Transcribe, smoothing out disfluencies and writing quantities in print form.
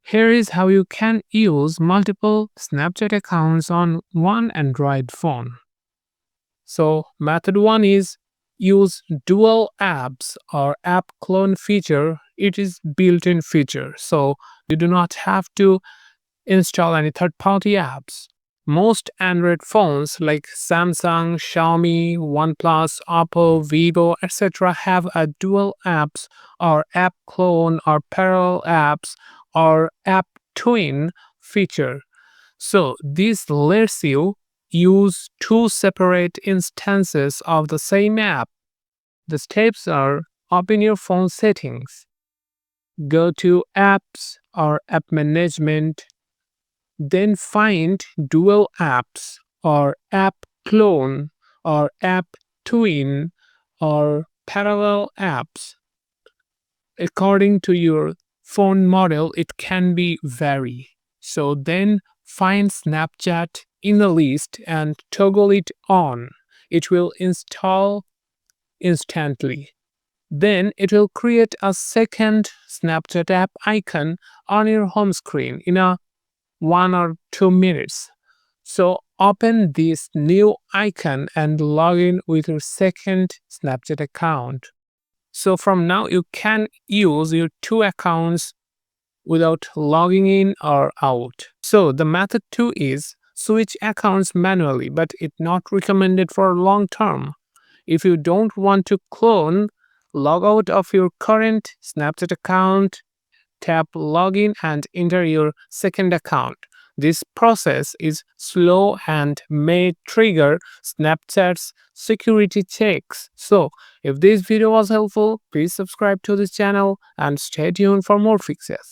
Here is how you can use multiple Snapchat accounts on one Android phone. So, method 1 is use dual apps or app clone feature. It is built-in feature, so you do not have to install any third-party apps. Most Android phones like Samsung, Xiaomi, OnePlus, Oppo, Vivo, etc. have a dual apps or app clone or parallel apps or app twin feature. So this lets you use two separate instances of the same app. The steps are: open your phone settings, go to apps or app management, then find dual apps or app clone or app twin or parallel apps. According to your phone model, it can be vary. So then find Snapchat in the list and toggle it on. It will install instantly. Then it will create a second Snapchat app icon on your home screen in a 1 or 2 minutes. So open this new icon and log in with your second Snapchat account. So from now you can use your two accounts without logging in or out. So the method 2 is switch accounts manually, but it's not recommended for long term. If you don't want to clone, log out of your current Snapchat account, tap login and enter your second account. This process is slow and may trigger Snapchat's security checks. So, if this video was helpful, please subscribe to this channel and stay tuned for more fixes.